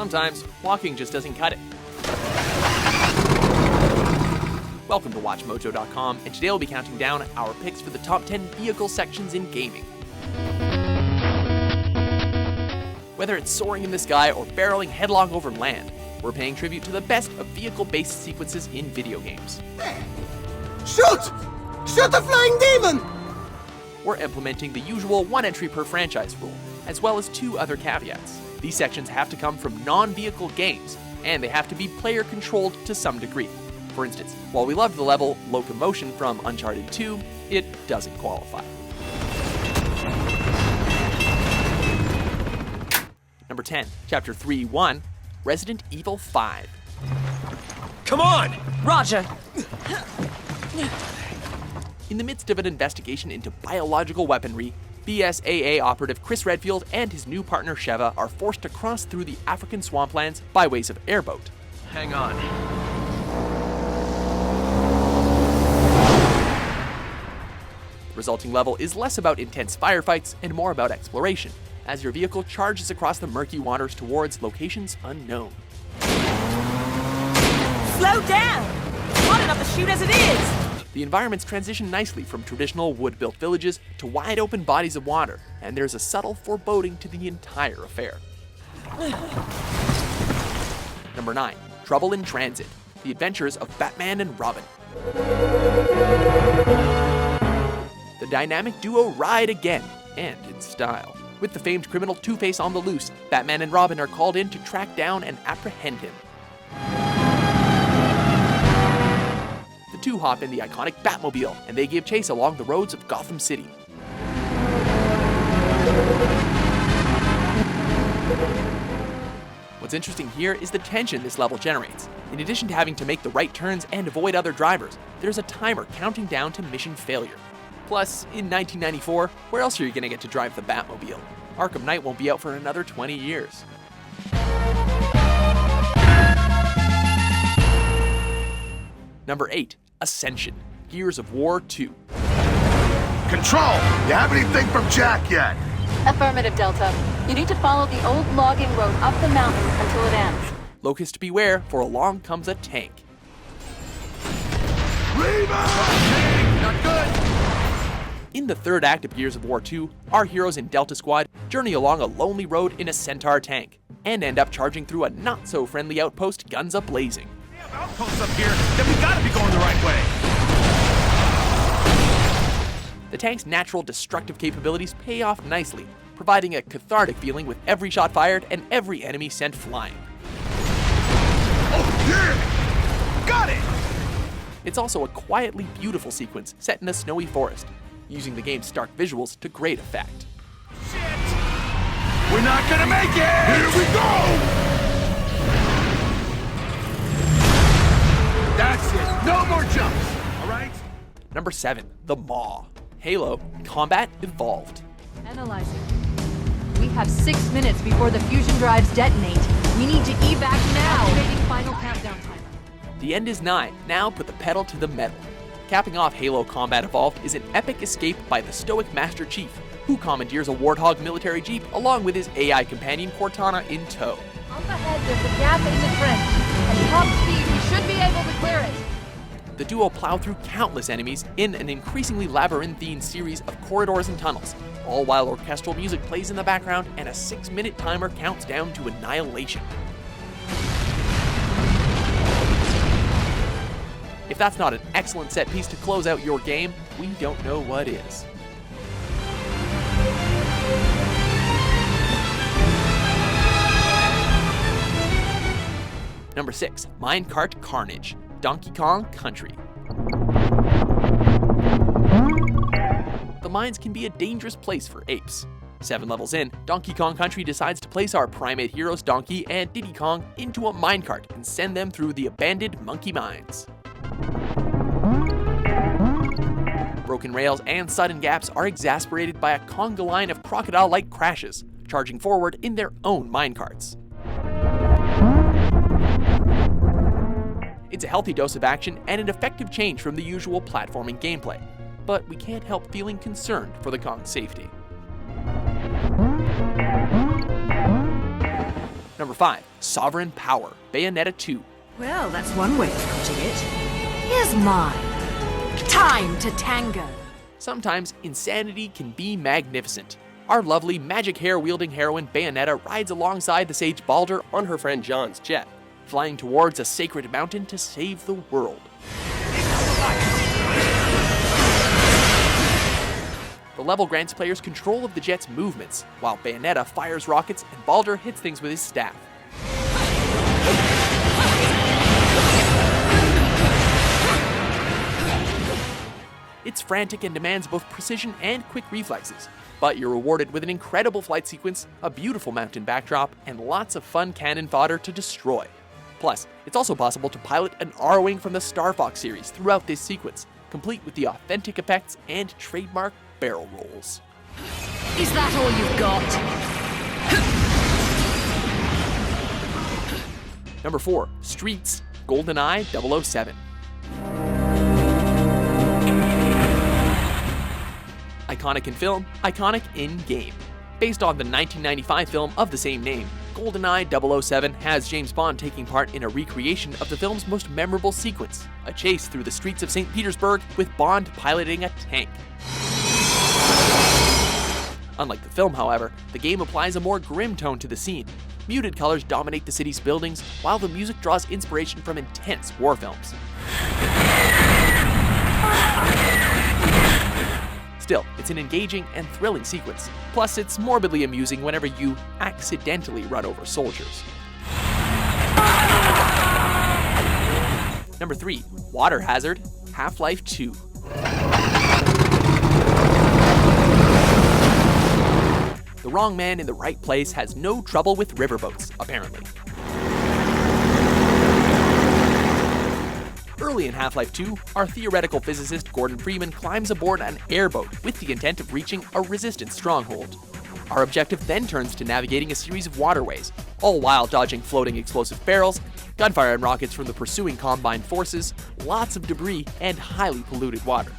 sometimes walking just doesn't cut it. Welcome to WatchMojo.com, and today we'll be counting down our picks for the top 10 vehicle sections in gaming. Whether it's soaring in the sky or barreling headlong over land, we're paying tribute to the best of vehicle-based sequences in video games. Shoot! Shoot the flying demon! We're implementing the usual one entry per franchise rule, as well as 2 other caveats. These sections have to come from non-vehicle games, and they have to be player-controlled to some degree. For instance, while we love the level Locomotion from Uncharted 2, it doesn't qualify. Number 10, Chapter 3-1, Resident Evil 5. Come on! Roger. In the midst of an investigation into biological weaponry, BSAA operative Chris Redfield and his new partner Sheva are forced to cross through the African swamplands by ways of airboat. Hang on. The resulting level is less about intense firefights and more about exploration, as your vehicle charges across the murky waters towards locations unknown. Slow down! Hot enough to shoot as it is! The environments transition nicely from traditional wood-built villages to wide-open bodies of water, and there's a subtle foreboding to the entire affair. Number 9, Trouble in Transit, The Adventures of Batman and Robin. The dynamic duo ride again, and in style. With the famed criminal Two-Face on the loose, Batman and Robin are called in to track down and apprehend him. The two hop in the iconic Batmobile, and they give chase along the roads of Gotham City. What's interesting here is the tension this level generates. In addition to having to make the right turns and avoid other drivers, there's a timer counting down to mission failure. Plus, in 1994, where else are you going to get to drive the Batmobile? Arkham Knight won't be out for another 20 years. Number 8, Ascension, Gears of War 2. Control! You have anything from Jack yet? Affirmative, Delta. You need to follow the old logging road up the mountain until it ends. Locust beware, for along comes a tank. Reba! Not good! In the third act of Gears of War 2, our heroes in Delta Squad journey along a lonely road in a Centaur tank, and end up charging through a not-so-friendly outpost guns a-blazing. We have outposts up here, then we gotta be going the right way. The tank's natural destructive capabilities pay off nicely, providing a cathartic feeling with every shot fired and every enemy sent flying. Oh, yeah! Got it! It's also a quietly beautiful sequence set in a snowy forest, using the game's stark visuals to great effect. Shit! We're not gonna make it! Here we go! That's it! No more jumps! Alright? Number 7, The Maw, Halo Combat Evolved. Analyzing. We have 6 minutes before the fusion drives detonate. We need to evac now. Activating final countdown timer. The end is nigh, now put the pedal to the metal. Capping off Halo Combat Evolved is an epic escape by the stoic Master Chief, who commandeers a Warthog military jeep along with his AI companion Cortana in tow. Up ahead, there's a gap in the trench. At top speed, we should be able to clear it. The duo plow through countless enemies in an increasingly labyrinthine series of corridors and tunnels, all while orchestral music plays in the background and a 6-minute timer counts down to annihilation. If that's not an excellent set piece to close out your game, we don't know what is. Number 6, Minecart Carnage, Donkey Kong Country. The mines can be a dangerous place for apes. 7 levels in, Donkey Kong Country decides to place our primate heroes Donkey and Diddy Kong into a minecart and send them through the abandoned monkey mines. Broken rails and sudden gaps are exasperated by a conga line of crocodile-like crashes, charging forward in their own minecarts. It's a healthy dose of action and an effective change from the usual platforming gameplay, but we can't help feeling concerned for the Kong's safety. Number 5. Sovereign Power, Bayonetta 2. Well, that's one way of putting it. Here's mine. Time to tango. Sometimes insanity can be magnificent. Our lovely magic hair-wielding heroine Bayonetta rides alongside the sage Baldur on her friend John's jet, flying towards a sacred mountain to save the world. The level grants players control of the jet's movements, while Bayonetta fires rockets and Baldur hits things with his staff. It's frantic and demands both precision and quick reflexes, but you're rewarded with an incredible flight sequence, a beautiful mountain backdrop, and lots of fun cannon fodder to destroy. Plus, it's also possible to pilot an R-Wing from the Star Fox series throughout this sequence, complete with the authentic effects and trademark barrel rolls. Is that all you've got? Number 4. Streets, GoldenEye 007. Iconic in film, iconic in game. Based on the 1995 film of the same name, GoldenEye 007 has James Bond taking part in a recreation of the film's most memorable sequence, a chase through the streets of St. Petersburg with Bond piloting a tank. Unlike the film, however, the game applies a more grim tone to the scene. Muted colors dominate the city's buildings, while the music draws inspiration from intense war films. Still, it's an engaging and thrilling sequence. Plus, it's morbidly amusing whenever you accidentally run over soldiers. Number 3. Water Hazard, Half-Life 2. The wrong man in the right place has no trouble with riverboats, apparently. Early in Half-Life 2, our theoretical physicist Gordon Freeman climbs aboard an airboat with the intent of reaching a resistance stronghold. Our objective then turns to navigating a series of waterways, all while dodging floating explosive barrels, gunfire and rockets from the pursuing Combined forces, lots of debris, and highly polluted water.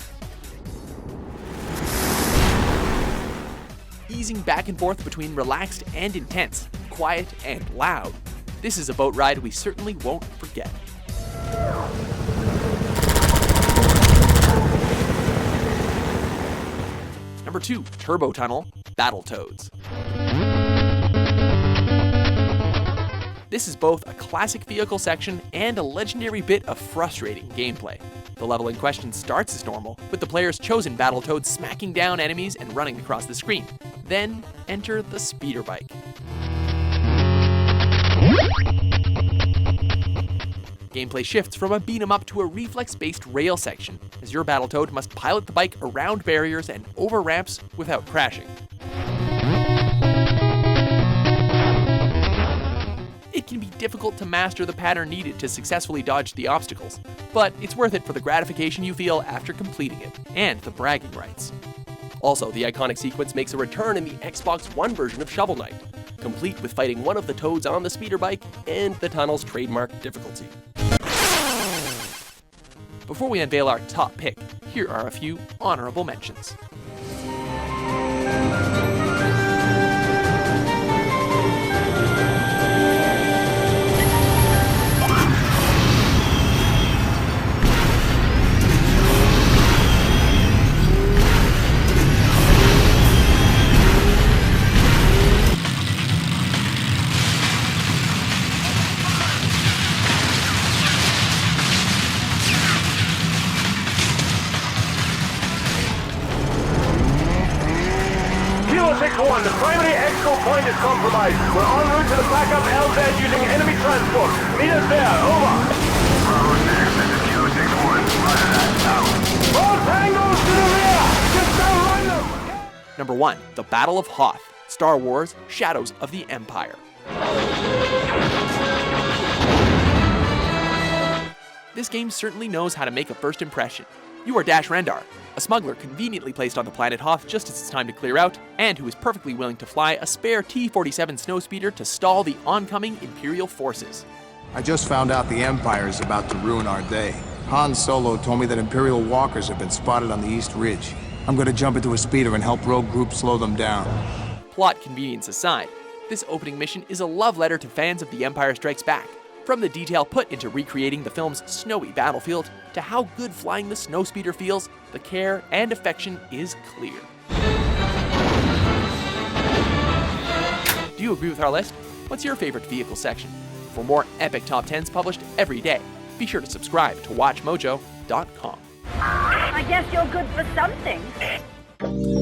Easing back and forth between relaxed and intense, quiet and loud, this is a boat ride we certainly won't forget. Number 2. Turbo Tunnel, Battletoads. This is both a classic vehicle section and a legendary bit of frustrating gameplay. The level in question starts as normal, with the player's chosen Battletoads smacking down enemies and running across the screen. Then, enter the speeder bike. Gameplay shifts from a beat-em-up to a reflex-based rail section, as your Battletoad must pilot the bike around barriers and over ramps without crashing. It can be difficult to master the pattern needed to successfully dodge the obstacles, but it's worth it for the gratification you feel after completing it, and the bragging rights. Also, the iconic sequence makes a return in the Xbox One version of Shovel Knight, complete with fighting one of the toads on the speeder bike and the tunnel's trademark difficulty. Before we unveil our top pick, here are a few honorable mentions. The primary exco point is compromised. We're en route to the backup LZ using enemy transport. Meet us there, over. Bravo 6, this is Kilo 6-1. Roger that, out. All tangos to the rear! Just don't run them! Number 1. The Battle of Hoth, Star Wars: Shadows of the Empire. This game certainly knows how to make a first impression. You are Dash Rendar, a smuggler conveniently placed on the planet Hoth just as it's time to clear out, and who is perfectly willing to fly a spare T-47 snowspeeder to stall the oncoming Imperial forces. I just found out the Empire is about to ruin our day. Han Solo told me that Imperial walkers have been spotted on the East Ridge. I'm gonna jump into a speeder and help rogue groups slow them down. Plot convenience aside, This opening mission is a love letter to fans of The Empire Strikes Back. From the detail put into recreating the film's snowy battlefield to how good flying the snowspeeder feels, the care and affection is clear. Do you agree with our list? What's your favorite vehicle section? For more epic top 10s published every day, be sure to subscribe to WatchMojo.com. I guess you're good for something.